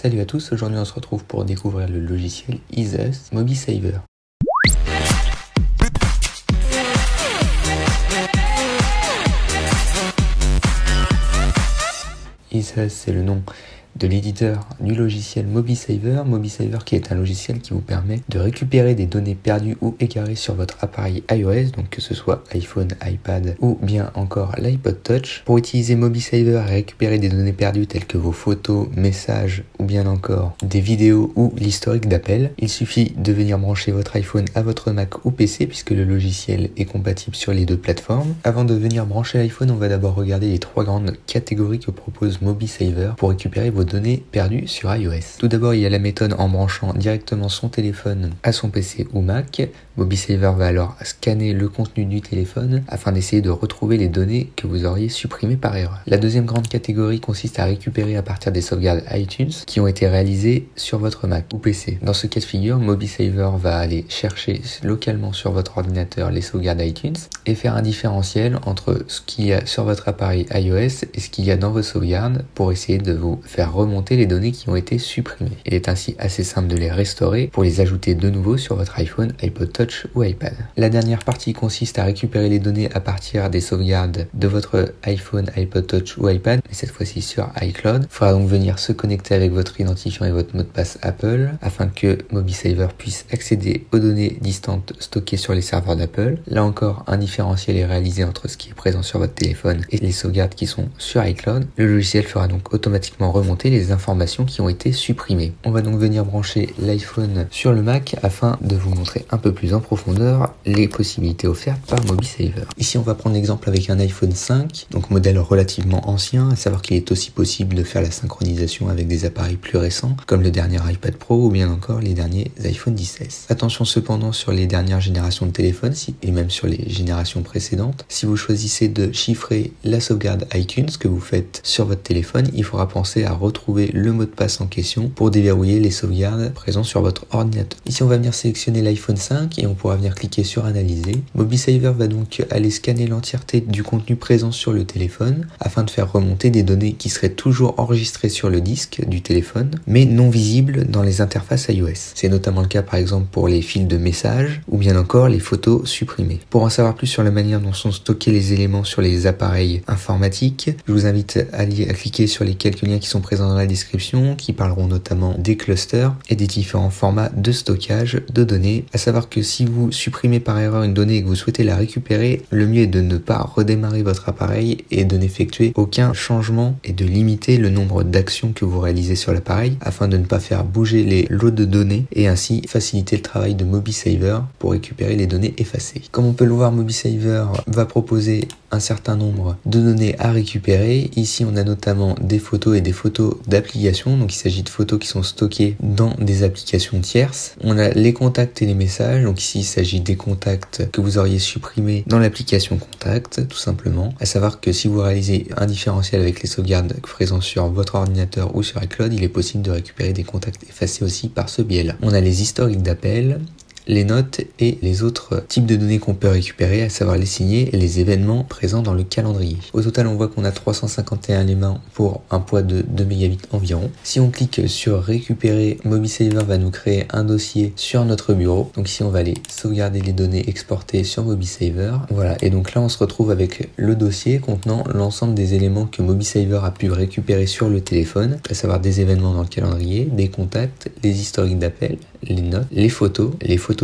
Salut à tous, aujourd'hui on se retrouve pour découvrir le logiciel EaseUS MobiSaver. EaseUS, c'est le nom de l'éditeur du logiciel MobiSaver. MobiSaver qui est un logiciel qui vous permet de récupérer des données perdues ou égarées sur votre appareil iOS, donc que ce soit iPhone, iPad ou bien encore l'iPod Touch. Pour utiliser MobiSaver et récupérer des données perdues telles que vos photos, messages ou bien encore des vidéos ou l'historique d'appels, il suffit de venir brancher votre iPhone à votre Mac ou PC puisque le logiciel est compatible sur les deux plateformes. Avant de venir brancher l'iPhone, on va d'abord regarder les trois grandes catégories que propose MobiSaver pour récupérer vos données perdues sur iOS. Tout d'abord, il y a la méthode en branchant directement son téléphone à son PC ou Mac. MobiSaver va alors scanner le contenu du téléphone afin d'essayer de retrouver les données que vous auriez supprimées par erreur. La deuxième grande catégorie consiste à récupérer à partir des sauvegardes iTunes qui ont été réalisées sur votre Mac ou PC. Dans ce cas de figure, MobiSaver va aller chercher localement sur votre ordinateur les sauvegardes iTunes et faire un différentiel entre ce qu'il y a sur votre appareil iOS et ce qu'il y a dans vos sauvegardes pour essayer de vous faire remonter les données qui ont été supprimées. Il est ainsi assez simple de les restaurer pour les ajouter de nouveau sur votre iPhone, iPod Touch ou iPad. La dernière partie consiste à récupérer les données à partir des sauvegardes de votre iPhone, iPod Touch ou iPad, mais cette fois-ci sur iCloud. Il faudra donc venir se connecter avec votre identifiant et votre mot de passe Apple afin que MobiSaver puisse accéder aux données distantes stockées sur les serveurs d'Apple. Là encore, un différentiel est réalisé entre ce qui est présent sur votre téléphone et les sauvegardes qui sont sur iCloud. Le logiciel fera donc automatiquement remonter les informations qui ont été supprimées. On va donc venir brancher l'iPhone sur le Mac afin de vous montrer un peu plus en profondeur les possibilités offertes par MobiSaver. Ici, on va prendre l'exemple avec un iPhone 5, donc modèle relativement ancien, à savoir qu'il est aussi possible de faire la synchronisation avec des appareils plus récents, comme le dernier iPad Pro ou bien encore les derniers iPhone 10s. Attention cependant sur les dernières générations de téléphones et même sur les générations précédentes. Si vous choisissez de chiffrer la sauvegarde iTunes que vous faites sur votre téléphone, il faudra penser à retrouver le mot de passe en question pour déverrouiller les sauvegardes présentes sur votre ordinateur. Ici, on va venir sélectionner l'iPhone 5 et on pourra venir cliquer sur analyser. MobiSaver va donc aller scanner l'entièreté du contenu présent sur le téléphone afin de faire remonter des données qui seraient toujours enregistrées sur le disque du téléphone mais non visibles dans les interfaces iOS. C'est notamment le cas par exemple pour les fils de messages ou bien encore les photos supprimées. Pour en savoir plus sur la manière dont sont stockés les éléments sur les appareils informatiques, je vous invite à cliquer sur les quelques liens qui sont présents dans la description qui parleront notamment des clusters et des différents formats de stockage de données. À savoir que si vous supprimez par erreur une donnée et que vous souhaitez la récupérer, le mieux est de ne pas redémarrer votre appareil et de n'effectuer aucun changement et de limiter le nombre d'actions que vous réalisez sur l'appareil afin de ne pas faire bouger les lots de données et ainsi faciliter le travail de MobiSaver pour récupérer les données effacées. Comme on peut le voir, MobiSaver va proposer un certain nombre de données à récupérer. Ici, on a notamment des photos et des photos d'applications. Donc, il s'agit de photos qui sont stockées dans des applications tierces. On a les contacts et les messages. Donc, ici, il s'agit des contacts que vous auriez supprimés dans l'application Contact, tout simplement. À savoir que si vous réalisez un différentiel avec les sauvegardes présentes sur votre ordinateur ou sur iCloud, il est possible de récupérer des contacts effacés aussi par ce biais-là. On a les historiques d'appels, les notes et les autres types de données qu'on peut récupérer, à savoir les signés et les événements présents dans le calendrier. Au total, on voit qu'on a 351 éléments pour un poids de 2 mégabits environ. Si on clique sur récupérer, MobiSaver va nous créer un dossier sur notre bureau. Donc ici, on va aller sauvegarder les données exportées sur MobiSaver. Voilà, et donc là, on se retrouve avec le dossier contenant l'ensemble des éléments que MobiSaver a pu récupérer sur le téléphone, à savoir des événements dans le calendrier, des contacts, les historiques d'appels, les notes, les photos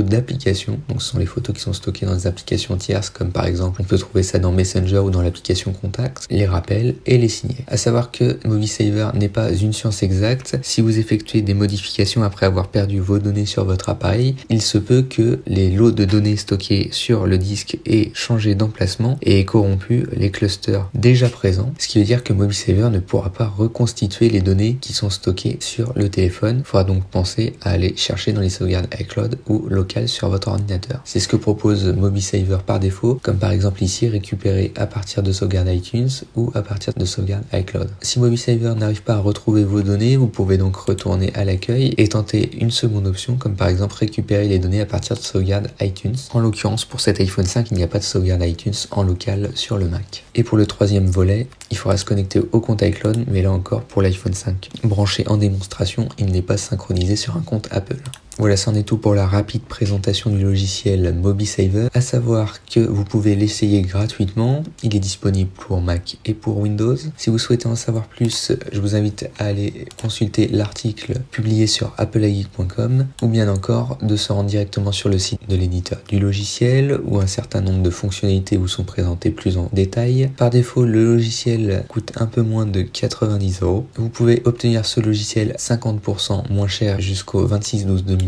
d'application. Donc ce sont les photos qui sont stockées dans des applications tierces comme par exemple on peut trouver ça dans Messenger ou dans l'application Contacts, les rappels et les signés. À savoir que MobiSaver n'est pas une science exacte. Si vous effectuez des modifications après avoir perdu vos données sur votre appareil, il se peut que les lots de données stockés sur le disque aient changé d'emplacement et aient corrompu les clusters déjà présents, ce qui veut dire que MobiSaver ne pourra pas reconstituer les données qui sont stockées sur le téléphone. Il faudra donc penser à aller chercher brancher dans les sauvegardes iCloud ou locales sur votre ordinateur. C'est ce que propose MobiSaver par défaut, comme par exemple ici récupérer à partir de sauvegarde iTunes ou à partir de sauvegarde iCloud. Si MobiSaver n'arrive pas à retrouver vos données, vous pouvez donc retourner à l'accueil et tenter une seconde option, comme par exemple récupérer les données à partir de sauvegarde iTunes. En l'occurrence, pour cet iPhone 5, il n'y a pas de sauvegarde iTunes en local sur le Mac. Et pour le troisième volet, il faudra se connecter au compte iCloud, mais là encore pour l'iPhone 5. Branché en démonstration, il n'est pas synchronisé sur un compte Apple. Voilà, c'en est tout pour la rapide présentation du logiciel MobiSaver. À savoir que vous pouvez l'essayer gratuitement. Il est disponible pour Mac et pour Windows. Si vous souhaitez en savoir plus, je vous invite à aller consulter l'article publié sur appleigeek.com ou bien encore de se rendre directement sur le site de l'éditeur du logiciel où un certain nombre de fonctionnalités vous sont présentées plus en détail. Par défaut, le logiciel coûte un peu moins de 90 €. Vous pouvez obtenir ce logiciel 50% moins cher jusqu'au 26/12/2019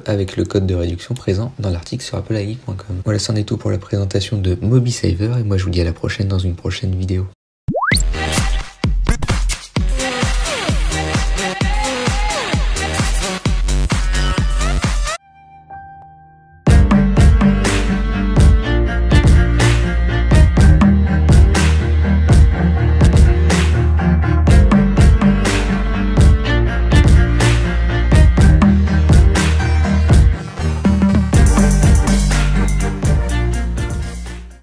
avec le code de réduction présent dans l'article sur appleigeek.com. Voilà, c'en est tout pour la présentation de MobiSaver et moi je vous dis à la prochaine dans une prochaine vidéo.